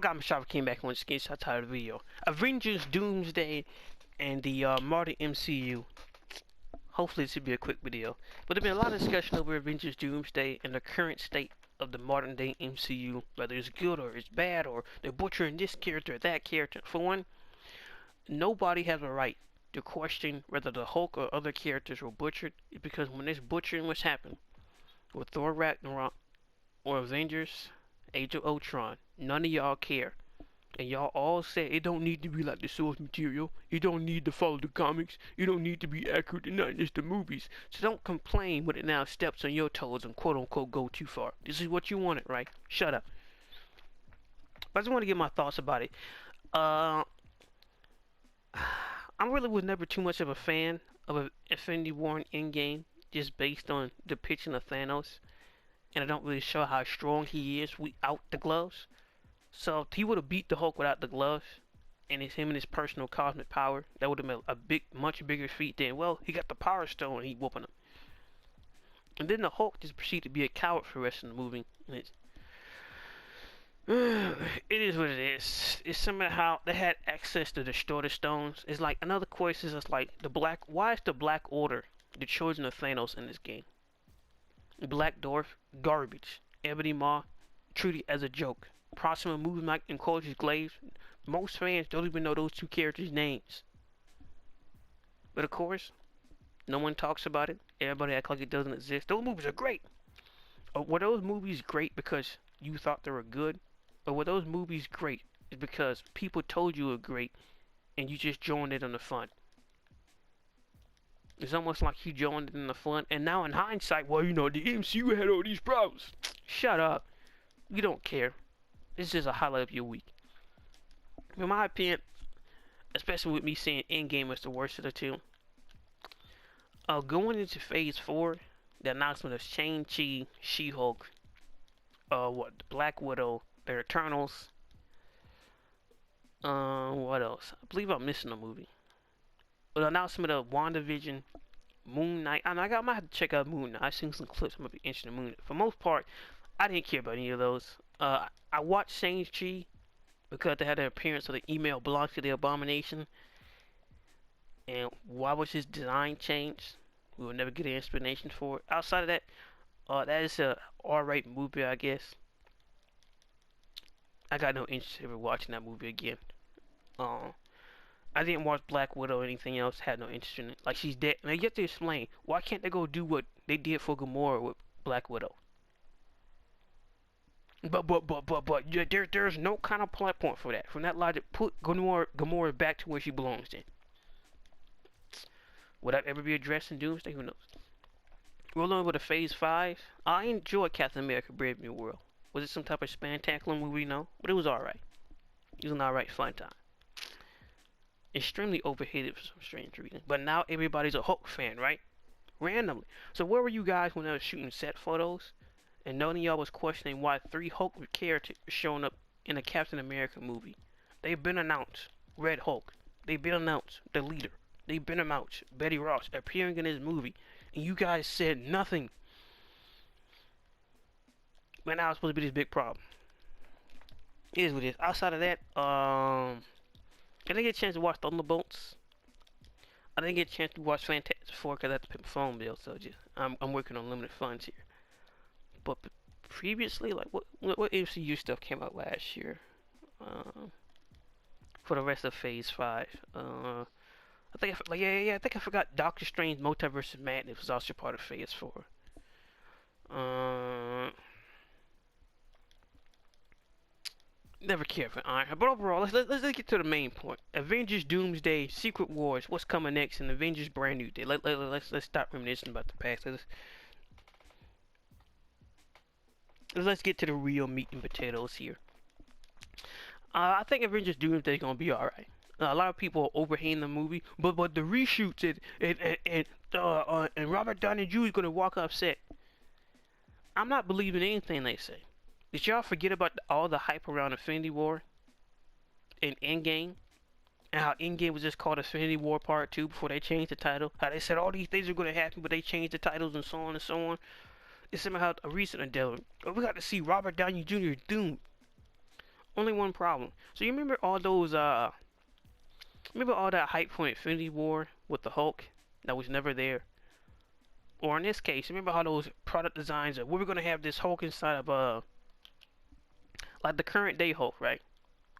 forgot my shop came back on the screenshot title of the video. Avengers Doomsday and the modern MCU. Hopefully this will be a quick video. But there's been a lot of discussion over Avengers Doomsday and the current state of the modern day MCU. Whether it's good or it's bad, or they're butchering this character or that character. For one, nobody has a right to question whether the Hulk or other characters were butchered. Because when this butchering was happening with Thor Ragnarok or Avengers Age of Ultron, none of y'all care. And y'all all say it don't need to be like the source material. You don't need to follow the comics. You don't need to be accurate and not just the movies. So don't complain when it now steps on your toes and quote unquote go too far. This is what you wanted, right? Shut up. But I just want to get my thoughts about it. I really was never too much of a fan of Infinity War and Endgame, just based on depiction of Thanos. And I don't really show how strong he is without the gloves. So if he would have beat the Hulk without the gloves, and it's him and his personal cosmic power, that would have been a much bigger feat than, well, he got the Power Stone and he whooping him. And then the Hulk just proceeded to be a coward for the rest of the movie. And it is what it is. It's somehow they had access to destroy the stones. It's like another question is like why is the Black Order the children of Thanos in this game? Black Dwarf, garbage. Ebony Maw, treated as a joke. Proxima Movement and Culture's Glaives. Most fans don't even know those two characters' names. But of course, no one talks about it. Everybody acts like it doesn't exist. Those movies are great. Were those movies great because you thought they were good? Or were those movies great is because people told you were great and you just joined it in the fun? It's almost like you joined it in the fun, and now in hindsight, well, you know, the MCU had all these problems. Shut up. You don't care. It's just a highlight of your week. In my opinion, especially with me saying Endgame is the worst of the two, going into Phase 4, the announcement of Shang-Chi, She-Hulk, Black Widow, the Eternals, what else? I believe I'm missing a movie. The announcement of WandaVision, Moon Knight. I might have to check out Moon Knight. I've seen some clips. I'm gonna be interested in Moon Knight. For the most part, I didn't care about any of those. I watched Shang-Chi because they had an appearance of the email belongs to the Abomination. And why was his design changed? We will never get an explanation for it. Outside of that, that is a R-rated movie, I guess. I got no interest in ever watching that movie again. I didn't watch Black Widow or anything else. Had no interest in it. Like, she's dead. Now you have to explain, why can't they go do what they did for Gamora with Black Widow? But there's no kind of plot point for that. From that logic, put Gamora back to where she belongs in. Would that ever be addressed in Doomsday? Who knows? Rolling over to Phase 5. I enjoyed Captain America Brave New World. Was it some type of spectacular movie? No. But it was alright. It was an alright fun time. Extremely overhated for some strange reason. But now everybody's a Hulk fan, right? Randomly. So where were you guys when they were shooting set photos? And none of y'all was questioning why 3 Hulk characters were showing up in a Captain America movie. They've been announced. Red Hulk. They've been announced. The Leader. They've been announced. Betty Ross appearing in this movie. And you guys said nothing. But now it's supposed to be this big problem. It is what it is. Outside of that, I didn't get a chance to watch Thunderbolts. I didn't get a chance to watch Fantastic Four because I had to pay my phone bill. So just I'm working on limited funds here. But previously, like what MCU stuff came out last year for the rest of Phase 5? I think I think I forgot Doctor Strange Multiverse of Madness was also part of Phase 4. Never cared for Iron Heart, but overall, let's get to the main point. Avengers Doomsday, Secret Wars, what's coming next, and Avengers Brand New Day. Let's stop reminiscing about the past. Let's get to the real meat and potatoes here. I think Avengers Doomsday is gonna be alright. A lot of people are overhating the movie, but the reshoots and Robert Downey Jr. is gonna walk upset. I'm not believing anything they say. Did y'all forget about all the hype around Infinity War and Endgame? And how Endgame was just called Infinity War Part 2 before they changed the title? How they said all these things are going to happen, but they changed the titles and so on and so on? It's somehow a recent endeavor. We got to see Robert Downey Jr. Doom. Only one problem. So you remember all those remember all that hype for Infinity War with the Hulk that was never there? Or in this case, remember how those product designs are, we're gonna have this Hulk inside of like the current day Hulk, right?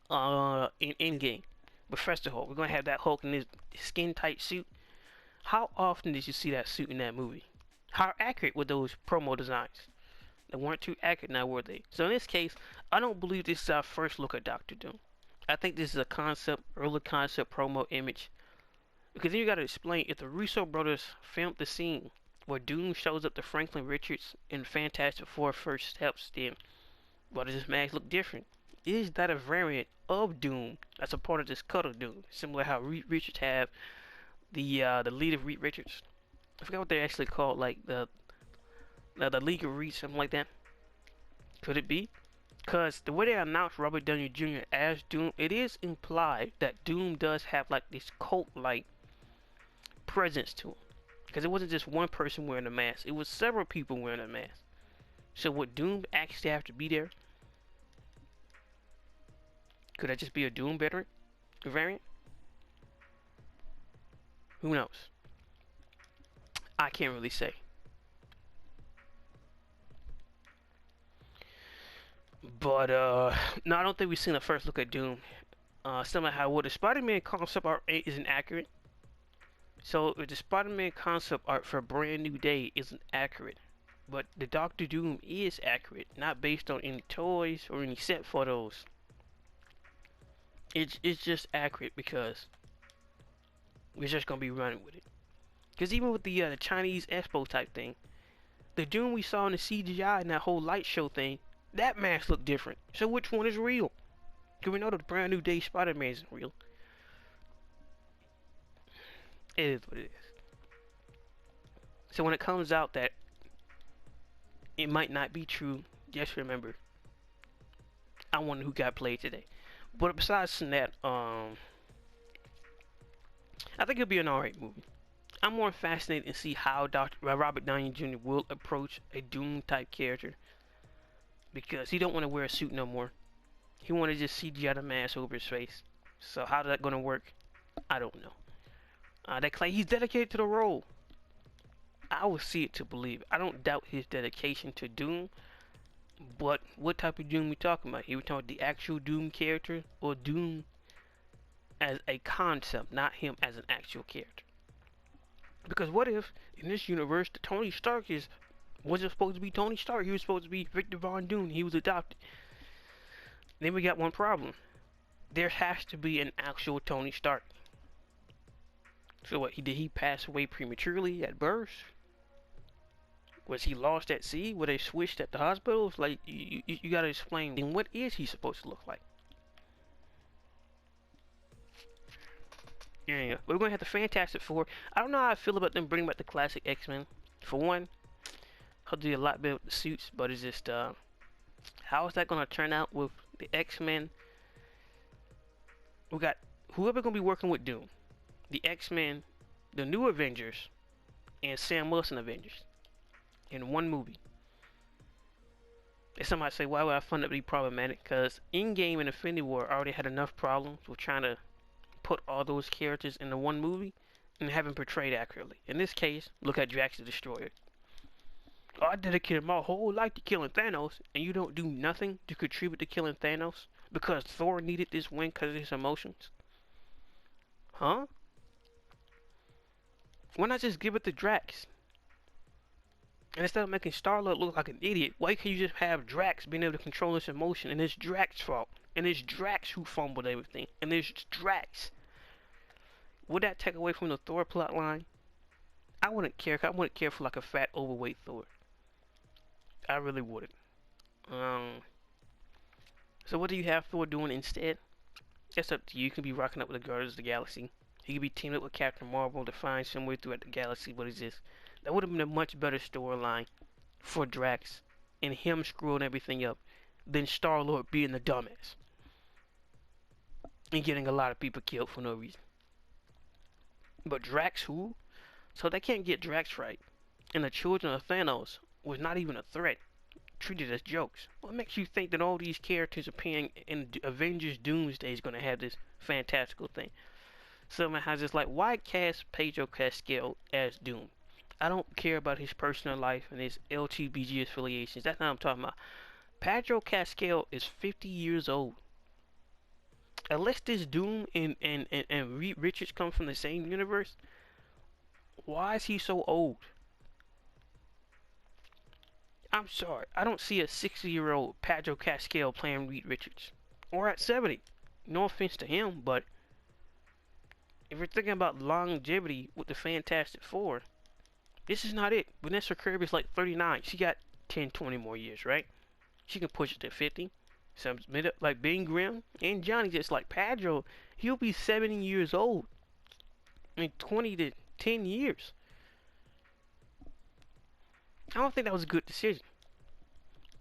In Endgame, Professor Hulk. We're gonna have that Hulk in his skin tight suit. How often did you see that suit in that movie? How accurate were those promo designs? They weren't too accurate now, were they? So in this case, I don't believe this is our first look at Doctor Doom. I think this is a concept, early concept promo image. Because then you gotta explain, if the Russo brothers filmed the scene where Doom shows up to Franklin Richards in Fantastic Four First Steps, then why does this mask look different? Is that a variant of Doom that's a part of this cut of Doom? Similar how Reed Richards have the lead of Reed Richards. I forgot what they're actually called, like the League of Reed, something like that. Could it be? Because the way they announced Robert Downey Jr. as Doom, it is implied that Doom does have like this cult-like presence to him. Because it wasn't just one person wearing a mask, it was several people wearing a mask. So would Doom actually have to be there? Could that just be a Doom variant? Who knows? I can't really say. But no, I don't think we've seen the first look at Doom. Somehow, well, the Spider-Man concept art isn't accurate. So the Spider-Man concept art for Brand New Day isn't accurate. But the Doctor Doom is accurate, not based on any toys or any set photos. It's just accurate because we're just gonna be running with it. Because even with the Chinese Expo type thing, the Doom we saw in the CGI and that whole light show thing, that mask looked different. So which one is real? Because we know that the Brand New Day Spider-Man isn't real. It is what it is. So when it comes out that it might not be true, just remember, I wonder who got played today. But besides that, I think it'll be an alright movie. I'm more fascinated to see how Robert Downey Jr. will approach a Doom type character, because he don't want to wear a suit no more. He want to just CGI the mask over his face. So how's that gonna work? I don't know. That Clay, he's dedicated to the role. I will see it to believe it. I don't doubt his dedication to Doom. But what type of Doom we talking about? He was talking about the actual Doom character, or Doom as a concept, not him as an actual character. Because what if in this universe the Tony Stark wasn't supposed to be Tony Stark? He was supposed to be Victor Von Doom. He was adopted. Then we got one problem. There has to be an actual Tony Stark. So what? Did he pass away prematurely at birth? Was he lost at sea? Were they switched at the hospitals? Like, you gotta explain. Then what is he supposed to look like? Yeah, we're gonna have the Fantastic Four. I don't know how I feel about them bringing back the classic X-Men. For one, I'll do a lot better with the suits, but it's just how is that gonna turn out with the X-Men? We got whoever gonna be working with Doom, the X-Men, the new Avengers, and Sam Wilson Avengers in one movie. And somebody say, why would I find that to be problematic? Because Endgame and Infinity War already had enough problems with trying to put all those characters into one movie and have them portrayed accurately. In this case, look at Drax the Destroyer. I dedicated my whole life to killing Thanos, and you don't do nothing to contribute to killing Thanos because Thor needed this win because of his emotions? Huh? Why not just give it to Drax? And instead of making Star-Lord look like an idiot, why can't you just have Drax being able to control his emotion, and it's Drax's fault, and it's Drax who fumbled everything, and it's Drax? Would that take away from the Thor plotline? I wouldn't care. I wouldn't care for like a fat, overweight Thor. I really wouldn't. So what do you have Thor doing instead? It's up to you. You can be rocking up with the Guardians of the Galaxy. He could be teaming up with Captain Marvel to find some way throughout the galaxy. What is this? That would have been a much better storyline for Drax and him screwing everything up than Star-Lord being the dumbass and getting a lot of people killed for no reason. But Drax who? So they can't get Drax right. And the children of Thanos was not even a threat treated as jokes. What makes you think that all these characters appearing in Avengers Doomsday is going to have this fantastical thing? Someone has this like, why cast Pedro Pascal as Doom? I don't care about his personal life and his LGBTQ affiliations. That's not what I'm talking about. Pedro Pascal is 50 years old. Unless this Doom and Reed Richards come from the same universe, why is he so old? I'm sorry, I don't see a 60-year-old Pedro Pascal playing Reed Richards. Or at 70. No offense to him, but if you're thinking about longevity with the Fantastic Four, this is not it. Vanessa Kirby's like 39. She got 10, 20 more years, right? She can push it to 50. Some like Ben Grimm and Johnny, just like Pedro, he'll be 70 years old in 20 to 10 years. I don't think that was a good decision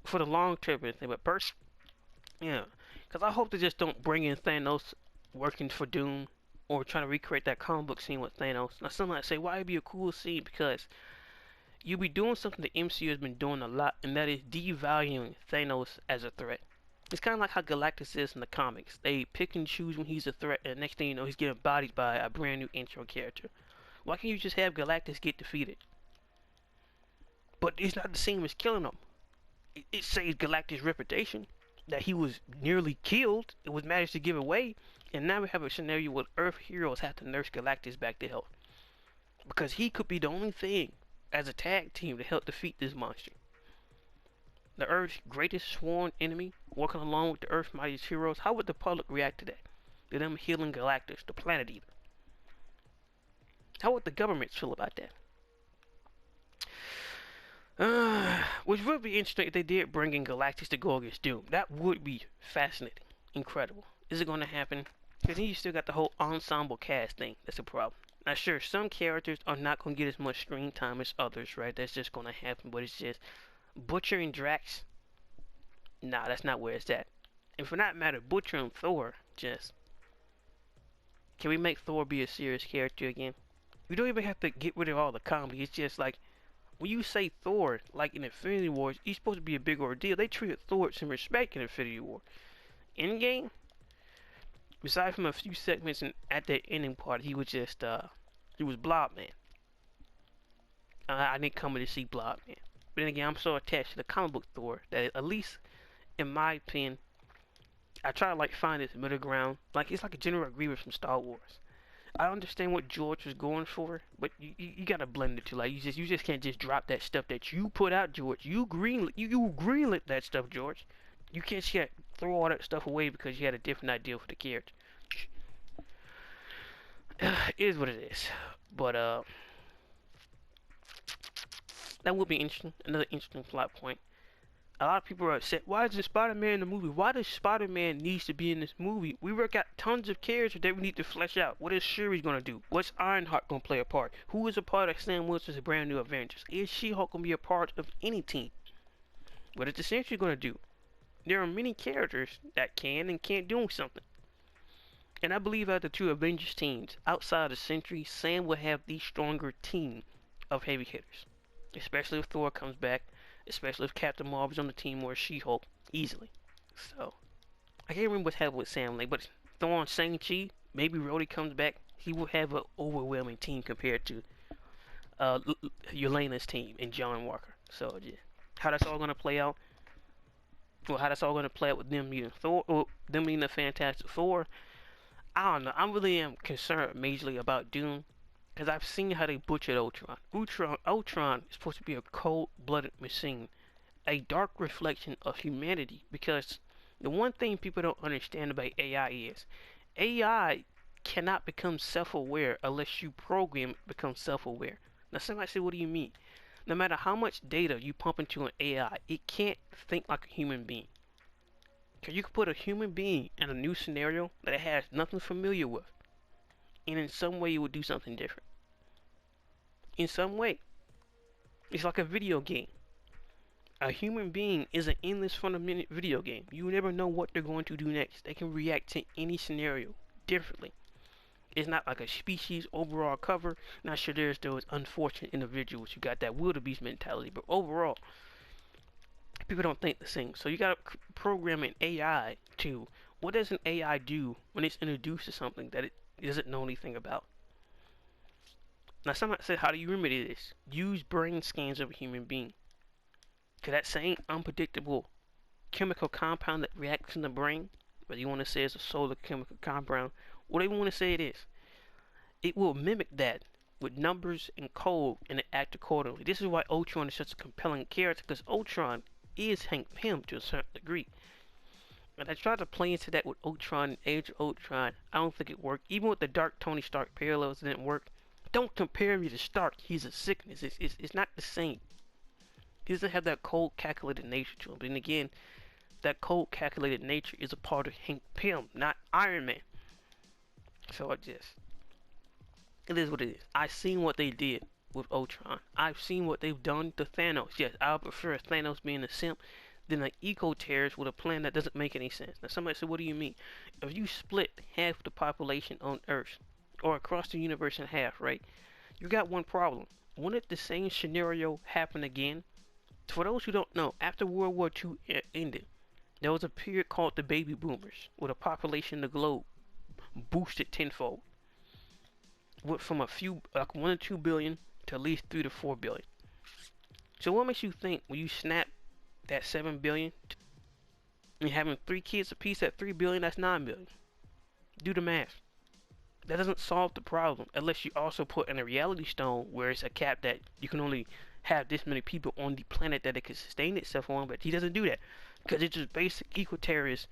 for the long term thing, but yeah, because I hope they just don't bring in Thanos working for Doom or trying to recreate that comic book scene with Thanos. Now, some might say, why it'd be a cool scene? Because you'll be doing something the MCU has been doing a lot, and that is devaluing Thanos as a threat. It's kind of like how Galactus is in the comics. They pick and choose when he's a threat, and the next thing you know, he's getting bodied by a brand new intro character. Why can't you just have Galactus get defeated? But it's not the same as killing him. It saves Galactus' reputation that he was nearly killed. It was managed to give away, and now we have a scenario where Earth heroes have to nurse Galactus back to health because he could be the only thing as a tag team to help defeat this monster. The Earth's greatest sworn enemy, working along with the Earth's mightiest heroes. How would the public react to that? To them healing Galactus, the planet Eater. How would the government feel about that? Which would be interesting if they did bring in Galactus to go against Doom. That would be fascinating. Incredible. Is it going to happen? Because then you still got the whole ensemble cast thing. That's a problem. Now, sure, some characters are not going to get as much screen time as others, right? That's just going to happen. But it's just Butcher and Drax. Nah, that's not where it's at. And for that matter, Butcher and Thor, just... Can we make Thor be a serious character again? We don't even have to get rid of all the comedy. It's just like... When you say Thor, like in Infinity Wars, he's supposed to be a big ordeal. They treated Thor with some respect in Infinity War. Endgame, besides from a few segments at that ending part, he was just, he was Blob Man. I didn't come in to see Blob Man. But then again, I'm so attached to the comic book Thor that at least, in my opinion, I try to like find this middle ground. Like, it's like a General Grievous from Star Wars. I understand what George was going for, but you gotta blend it too. Like you just can't just drop that stuff that you put out, George. You greenlit that stuff, George. You can't just throw all that stuff away because you had a different idea for the character. It is what it is. But that would be interesting. Another interesting plot point. A lot of people are upset. Why isn't Spider-Man in the movie? Why does Spider-Man needs to be in this movie? We work out tons of characters that we need to flesh out. What is Shuri gonna do? What's Ironheart gonna play a part? Who is a part of Sam Wilson's brand new Avengers? Is She-Hulk gonna be a part of any team? What is the Sentry gonna do? There are many characters that can and can't do something. And I believe out of the two Avengers teams, outside of Sentry, Sam will have the stronger team of heavy hitters. Especially if Thor comes back. Especially if Captain Marvel's on the team or She-Hulk, easily. So, I can't remember what's happened with Sam Lane, but Thor on Shang-Chi, maybe Rhodey comes back, he will have an overwhelming team compared to Yelena's team and John Walker. So, yeah. How that's all going to play out, or how that's all going to play out with them meeting Thor, or them meeting the Fantastic Four, I don't know. I really am concerned majorly about Doom. Because I've seen how they butchered Ultron. Ultron is supposed to be a cold-blooded machine. A dark reflection of humanity. Because the one thing people don't understand about AI is AI cannot become self-aware unless you program it to become self-aware. Now somebody say, what do you mean? No matter how much data you pump into an AI, it can't think like a human being. Because you can put a human being in a new scenario that it has nothing familiar with. And in some way, it would do something different. In some way. It's like a video game. A human being is an endless fundamental video game. You never know what they're going to do next. They can react to any scenario differently. It's not like a species overall cover. Not sure there's those unfortunate individuals who got that wildebeest mentality. But overall, People don't think the same. So you gotta program an AI to, what does an AI do when it's introduced to something that it doesn't know anything about? Now somebody said, how do you remedy this? Use brain scans of a human being. Cause that same unpredictable chemical compound that reacts in the brain, whether you want to say it's a solar chemical compound, whatever you want to say it is, it will mimic that with numbers and code and act accordingly. This is why Ultron is such a compelling character, because Ultron is Hank Pym to a certain degree. And I tried to play into that with Ultron and Age of Ultron. I don't think it worked. Even with the Dark Tony Stark parallels, it didn't work. Don't compare me to Stark. He's a sickness. It's not the same. He doesn't have that cold, calculated nature to him. But then again, that cold, calculated nature is a part of Hank Pym, not Iron Man. So it is what it is. I've seen what they did with Ultron. I've seen what they've done to Thanos. Yes, I would prefer Thanos being a simp than an eco-terrorist with a plan that doesn't make any sense. Now somebody said, what do you mean? If you split half the population on Earth, or across the universe in half, right? You got one problem. Wouldn't the same scenario happen again? For those who don't know, after World War II ended, there was a period called the baby boomers, where the population of the globe boosted tenfold. Went from a few, like 1 or 2 billion to at least 3 to 4 billion. So what makes you think when you snap that 7 billion and having 3 kids apiece at 3 billion, that's 9 billion? Do the math. That doesn't solve the problem unless you also put in a reality stone where it's a cap that you can only have this many people on the planet that it can sustain itself on, but he doesn't do that because it's just basic eco-terrorist,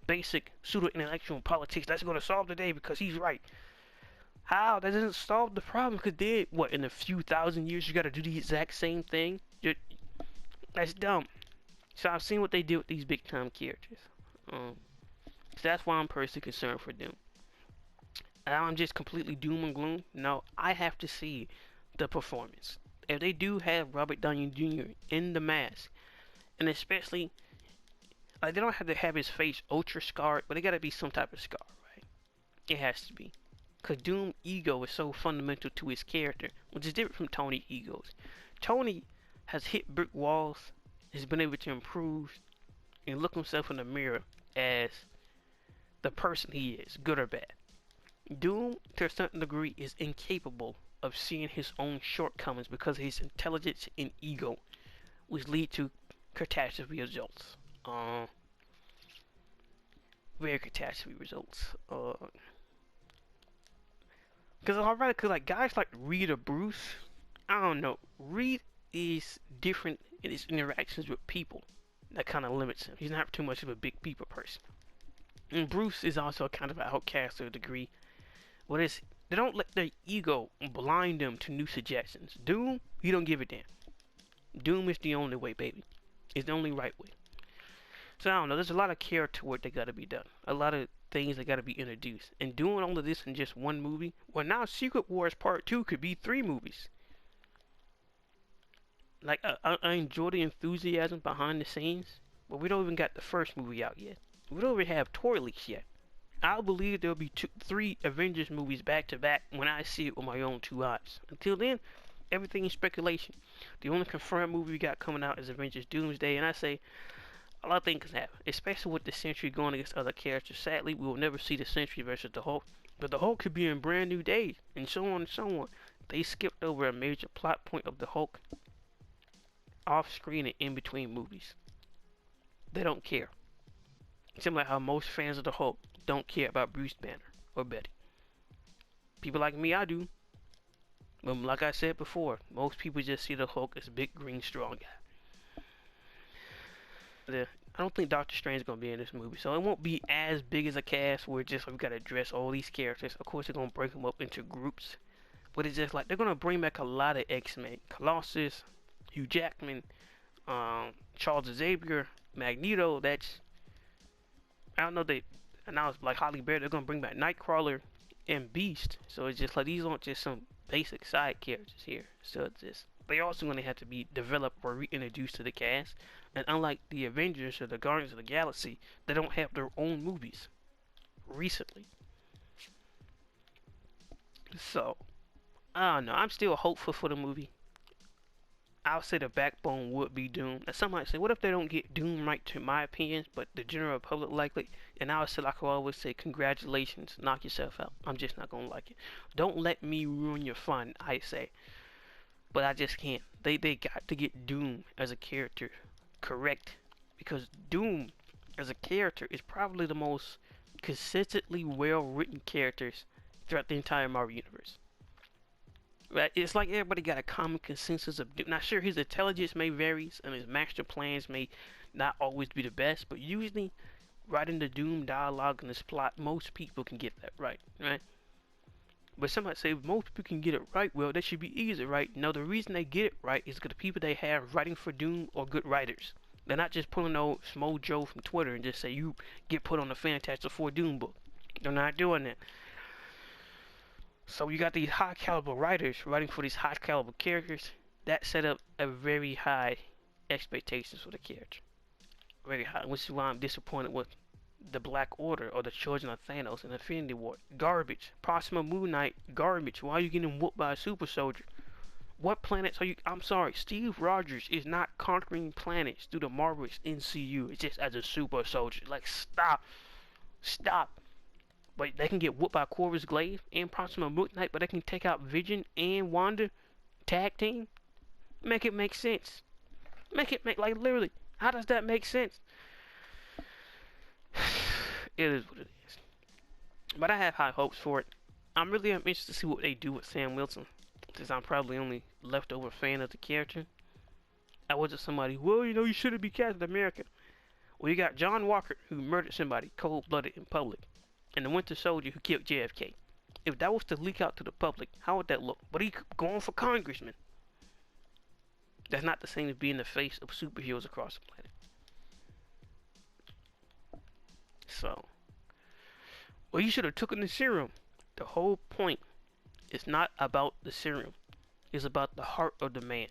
basic pseudo-intellectual politics that's going to solve the day because he's right. How? That doesn't solve the problem because then, what, in a few thousand years you got to do the exact same thing? That's dumb. So I've seen what they did with these big time characters. So that's why I'm personally concerned for them. I'm just completely doom and gloom. No, I have to see the performance. If they do have Robert Downey Jr. in the mask, and especially, like, they don't have to have his face ultra scarred, but it gotta be some type of scar, right? It has to be. Because Doom's ego is so fundamental to his character, which is different from Tony's egos. Tony has hit brick walls, has been able to improve, and look himself in the mirror as the person he is, good or bad. Doom, to a certain degree, is incapable of seeing his own shortcomings because of his intelligence and ego, which lead to catastrophe results. Very catastrophe results. Because already, like guys like Reed or Bruce, I don't know. Reed is different in his interactions with people. That kind of limits him. He's not too much of a big people person. And Bruce is also kind of an outcast to a degree. What is, they don't let their ego blind them to new suggestions. Doom, he don't give a damn. Doom is the only way, baby. It's the only right way. So I don't know, there's a lot of character work that gotta be done. A lot of things that gotta be introduced. And doing all of this in just one movie, well now Secret Wars Part 2 could be 3 movies. Like, I enjoy the enthusiasm behind the scenes, but we don't even got the first movie out yet. We don't even have toy leaks yet. I'll believe there'll be 3 Avengers movies back to back when I see it with my own 2 eyes. Until then, everything is speculation. The only confirmed movie we got coming out is Avengers Doomsday, and I say a lot of things can happen, especially with the Sentry going against other characters. Sadly, we will never see the Sentry versus the Hulk, but the Hulk could be in Brand New Days, and so on and so on. They skipped over a major plot point of the Hulk off screen and in between movies. They don't care. Similar how most fans of the Hulk don't care about Bruce Banner or Betty. People like me, I do. But like I said before, most people just see the Hulk as a big, green, strong guy. I don't think Doctor Strange is going to be in this movie, so it won't be as big as a cast where just we've got to address all these characters. Of course, they're going to break them up into groups, but it's just like they're going to bring back a lot of X-Men. Colossus, Hugh Jackman, Charles Xavier, Magneto. That's, I don't know, they announced like Holly Berry, they're going to bring back Nightcrawler and Beast. So it's just like these aren't just some basic side characters here. So it's just, they also going to have to be developed or reintroduced to the cast. And unlike the Avengers or the Guardians of the Galaxy, they don't have their own movies recently. So, I don't know. I'm still hopeful for the movie. I'll say the backbone would be Doom. And some might say, what if they don't get Doom right, to my opinion, but the general public likely? And I would say, like I always say, congratulations, knock yourself out. I'm just not gonna like it. Don't let me ruin your fun, I say. But I just can't. They got to get Doom as a character correct, because Doom as a character is probably the most consistently well written characters throughout the entire Marvel universe. Right? It's like everybody got a common consensus of Doom. Now, sure, his intelligence may vary and his master plans may not always be the best, but usually, writing the Doom dialogue and his plot, most people can get that right, right? But somebody say most people can get it right. Well, that should be easy, right? No, the reason they get it right is because the people they have writing for Doom are good writers. They're not just pulling old Smo Joe from Twitter and just say you get put on the Fantastic Four Doom book. They're not doing that. So you got these high caliber writers writing for these high caliber characters. That set up a very high expectations for the character. Very high, which is why I'm disappointed with the Black Order or the Children of Thanos and Infinity War. Garbage. Proxima Moon Knight, garbage. Why are you getting whooped by a super soldier? What planets are you? I'm sorry, Steve Rogers is not conquering planets through the Marvel's MCU. It's just as a super soldier. Like, stop. Stop. But they can get whooped by Corvus Glaive and Proxima Moon Knight, but they can take out Vision and Wanda. Tag team? Make it make sense. Make it make, like, literally. How does that make sense? It is what it is. But I have high hopes for it. I'm really interested to see what they do with Sam Wilson, since I'm probably only leftover fan of the character. I wasn't somebody, well, you know, you shouldn't be Captain America. Well, you got John Walker, who murdered somebody cold-blooded in public, and the Winter Soldier who killed JFK. If that was to leak out to the public, how would that look? But he going for congressman. That's not the same as being the face of superheroes across the planet. So, well, you should have taken the serum. The whole point is not about the serum. It's about the heart of the man.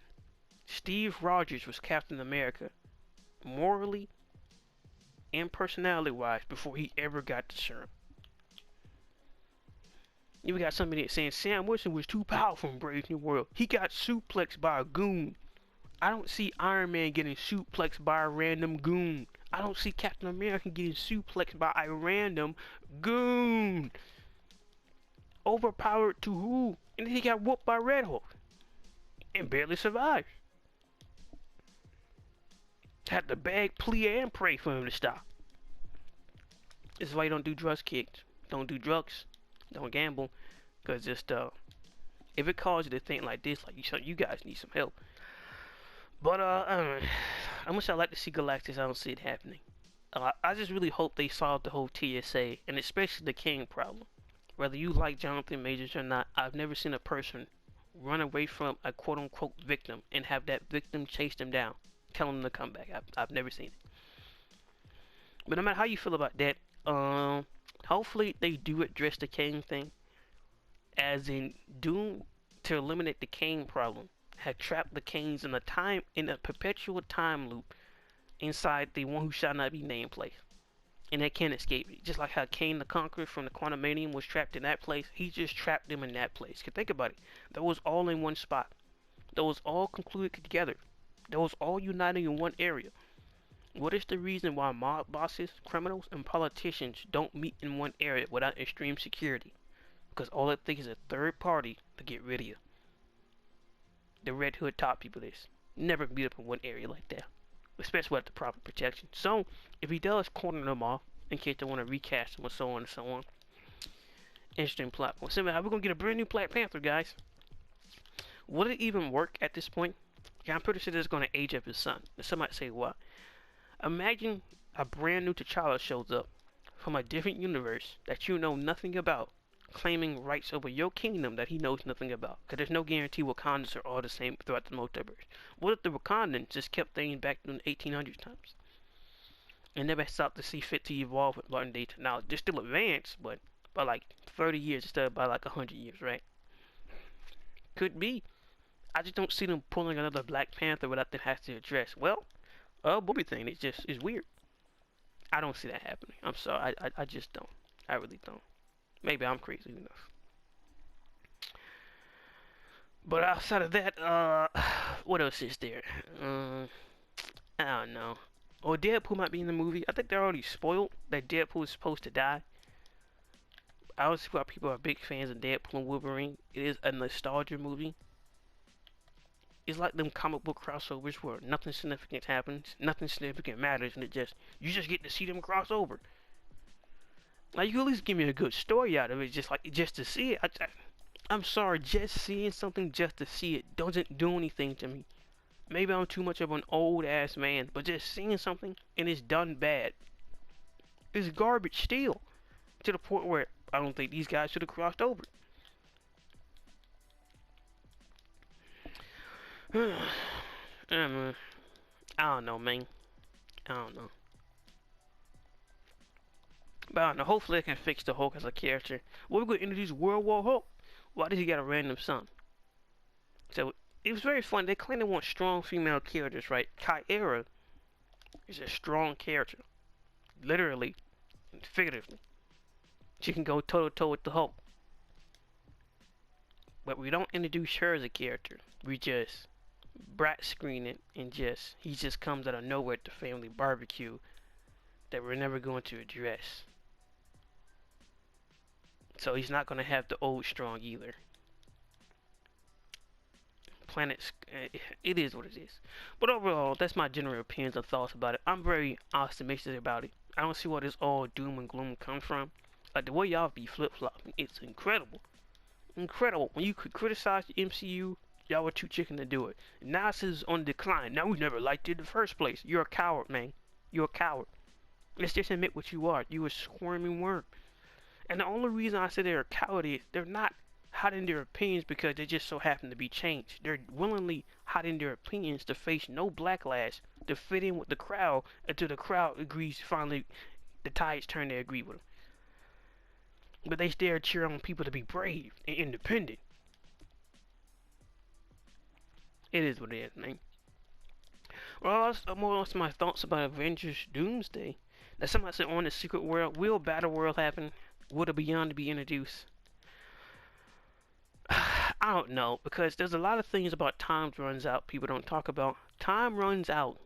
Steve Rogers was Captain America, morally and personality-wise, before he ever got the serum. You got somebody that's saying Sam Wilson was too powerful in Brave New World. He got suplexed by a goon. I don't see Iron Man getting suplexed by a random goon. I don't see Captain America getting suplexed by a random goon. Overpowered to who? And then he got whooped by Red Hulk. And barely survived. Had to beg, plead, and pray for him to stop. This is why you don't do drugs, kids. Don't do drugs. Don't gamble. Because just, if it causes you to think like this, like you guys need some help. But, I don't know. I wish I'd like to see Galactus. I don't see it happening. I just really hope they solve the whole TSA, and especially the King problem. Whether you like Jonathan Majors or not, I've never seen a person run away from a quote-unquote victim and have that victim chase them down, tell them to come back. I've never seen it. But no matter how you feel about that, hopefully they do address the King thing, as in Doom, to eliminate the King problem, had trapped the Kings in a perpetual time loop inside the One Who Shall Not Be Named place. And they can't escape it. Just like how Kane the Conqueror from the Quantumanium was trapped in that place, he just trapped them in that place. Cause think about it. That was all in one spot. That was all concluded together. That was all uniting in one area. What is the reason why mob bosses, criminals, and politicians don't meet in one area without extreme security? Because all it takes is a third party to get rid of you. The Red Hood top people this. Never meet up in one area like that. Especially with the proper protection. So, if he does corner them off, in case they want to recast them or so on and so on. Interesting plot point. So, we're going to get a brand new Black Panther, guys. Would it even work at this point? Yeah, I'm pretty sure this is going to age up his son. And some might say, what? Imagine a brand new T'Challa shows up from a different universe that you know nothing about, claiming rights over your kingdom that he knows nothing about. Because there's no guarantee Wakandans are all the same throughout the multiverse. What if the Wakandans just kept things back in the 1800s times? And never stopped to see fit to evolve with modern day technology. They're still advanced, but by like 30 years instead of by like 100 years, right? Could be. I just don't see them pulling another Black Panther without them having to address, well, Bobby thing, it's weird. I don't see that happening. I'm sorry, I just don't. I really don't. Maybe I'm crazy enough. But outside of that, what else is there? Uh, I don't know. Or Deadpool might be in the movie. I think they're already spoiled that Deadpool is supposed to die. I don't see why people are big fans of Deadpool and Wolverine. It is a nostalgia movie. It's like them comic book crossovers where nothing significant happens, nothing significant matters, and you just get to see them cross over. Like you at least give me a good story out of it, just to see it. I'm sorry, just seeing something just to see it doesn't do anything to me. Maybe I'm too much of an old ass man, but just seeing something and it's done bad, it's garbage still. To the point where I don't think these guys should have crossed over. I don't know, man. I don't know. But I don't know. Hopefully, they can fix the Hulk as a character. Well, we're going to introduce World War Hulk. Why does he got a random son? So, it was very fun. They claim they want strong female characters, right? Kyra is a strong character. Literally and figuratively. She can go toe to toe with the Hulk. But we don't introduce her as a character. We just brat screen it and he just comes out of nowhere at the family barbecue that we're never going to address. So he's not going to have the old strong either. Planets, it is what it is. But overall, that's my general opinions and thoughts about it. I'm very optimistic about it. I don't see where this all doom and gloom comes from. Like the way y'all be flip-flopping, it's incredible. Incredible. When you could criticize the MCU, y'all were too chicken to do it. Now it's on decline. Now we never liked it in the first place. You're a coward, man. You're a coward. Let's just admit what you are. You a squirming worm. And the only reason I say they're a coward is they're not hiding their opinions because they just so happen to be changed. They're willingly hiding their opinions to face no backlash, to fit in with the crowd until the crowd agrees finally the tides turn to agree with them. But they still cheer on people to be brave and independent. It is what it is, man. Well, that's more or less my thoughts about Avengers Doomsday. Now, somebody said on the Secret World, will Battle World happen? Will the Beyond be introduced? I don't know, because there's a lot of things about time runs out people don't talk about. Time runs out.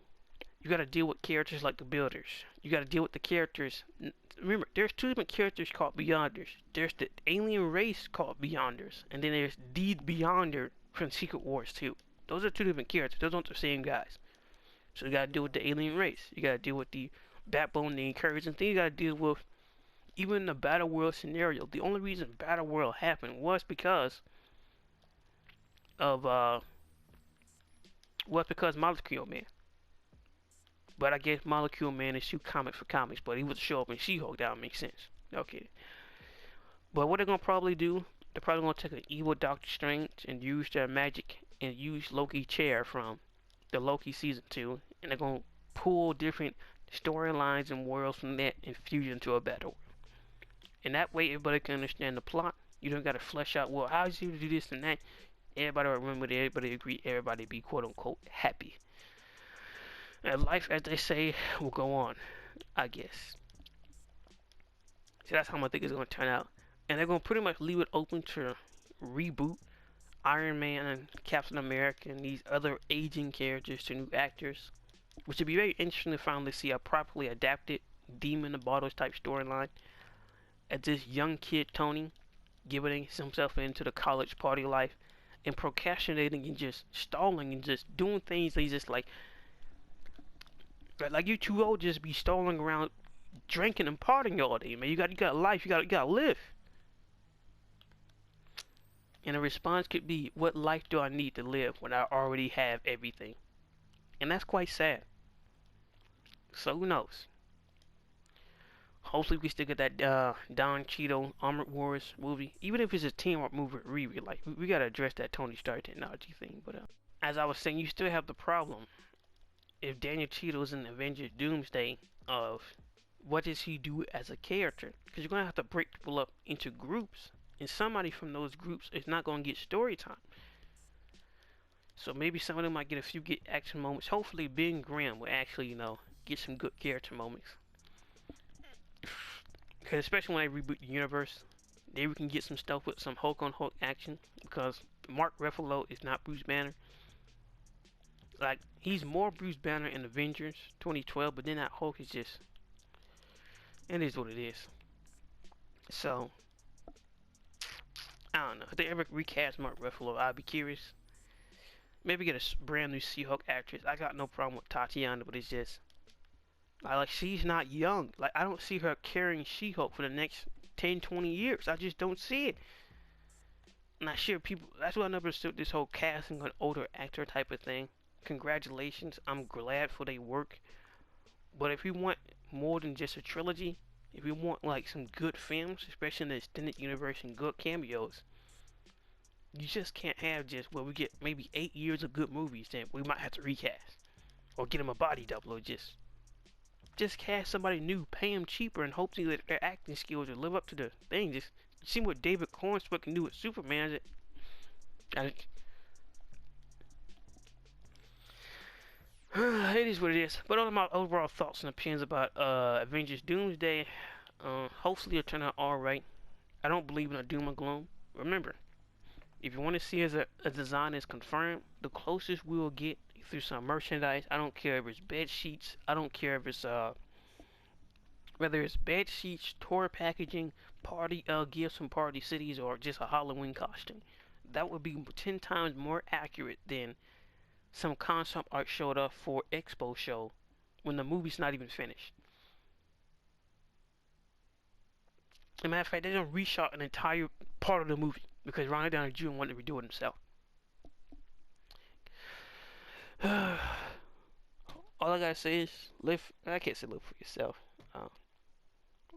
You gotta deal with characters like the Builders. You gotta deal with the characters. Remember, there's two different characters called Beyonders. There's the alien race called Beyonders, and then there's the Beyonder from Secret Wars 2. Those are two different characters. Those aren't the same guys. So you gotta deal with the alien race. You gotta deal with the backbone, the encouraging thing. You gotta deal with even the Battle World scenario. The only reason Battle World happened was because of Molecule Man. But I guess Molecule Man is too comic for comics, but he would show up in She-Hulk. That would make sense. Okay. But what they're gonna probably do, they're probably gonna take an evil Doctor Strange and use their magic and use Loki's chair from the Loki season 2, and they're gonna pull different storylines and worlds from that and fuse it into a battle. And that way everybody can understand the plot. You don't gotta flesh out, well, how is you to do this and that. Everybody remember that, everybody agree, everybody be quote unquote happy. And life, as they say, will go on, I guess. So that's how I think it's gonna turn out. And they're gonna pretty much leave it open to reboot Iron Man and Captain America and these other aging characters to new actors, which would be very interesting to finally see a properly adapted Demon in the Bottles type storyline as this young kid Tony giving himself into the college party life and procrastinating and just stalling and just doing things that he's just like you too old to just be stalling around drinking and partying all day, man. You got life, you gotta live. And the response could be, what life do I need to live when I already have everything? And that's quite sad. So who knows? Hopefully we still get that Don Cheadle Armored Wars movie. Even if it's a teamwork movie, Riri, like, we gotta address that Tony Stark technology thing. But as I was saying, you still have the problem. If Daniel Cheadle's in Avengers Doomsday, of what does he do as a character? Because you're gonna have to break people up into groups, and somebody from those groups is not gonna get story time. So maybe some of them might get a few good action moments. Hopefully Ben Grimm will actually, get some good character moments. Because especially when they reboot the universe, Maybe we can get some stuff with some Hulk on Hulk action because Mark Ruffalo is not Bruce Banner. Like, he's more Bruce Banner in Avengers 2012, but then that Hulk is just, it is what it is. So, I don't know. If they ever recast Mark Ruffalo, I'd be curious. Maybe get a brand new She-Hulk actress. I got no problem with Tatiana, but it's just, like, she's not young. Like, I don't see her carrying She-Hulk for the next 10, 20 years. I just don't see it. Not sure people, that's why I never understood this whole casting an older actor type of thing. Congratulations, I'm glad for their work. But if you want more than just a trilogy, if you want like some good films, especially in the extended universe and good cameos, you just can't have just, well, we get maybe 8 years of good movies, then we might have to recast. Or get them a body double, or just cast somebody new, pay them cheaper, and hopefully that their acting skills will live up to the thing. Just see what David Cornsworth can do with Superman. It is what it is. But on my overall thoughts and opinions about Avengers Doomsday, hopefully it'll turn out alright. I don't believe in a doom and gloom. Remember, if you want to see as a design is confirmed, the closest we will get through some merchandise. I don't care if it's bed sheets. I don't care if it's whether it's bed sheets, tour packaging, party gifts from Party Cities, or just a Halloween costume. That would be 10 times more accurate than some concept art showed up for Expo show when the movie's not even finished. As a matter of fact, they done reshot an entire part of the movie because Ronald Downey Jr. wanted to redo it himself. All I gotta say is live. I can't say live for yourself.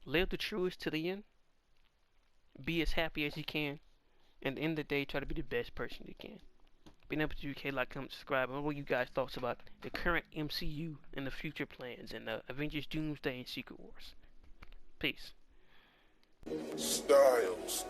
Live the truest to the end. Be as happy as you can. And at the end of the day, try to be the best person you can. Being able to UK, like, comment, subscribe. And what you guys thoughts about the current MCU and the future plans and the Avengers Doomsday and Secret Wars. Peace. Styles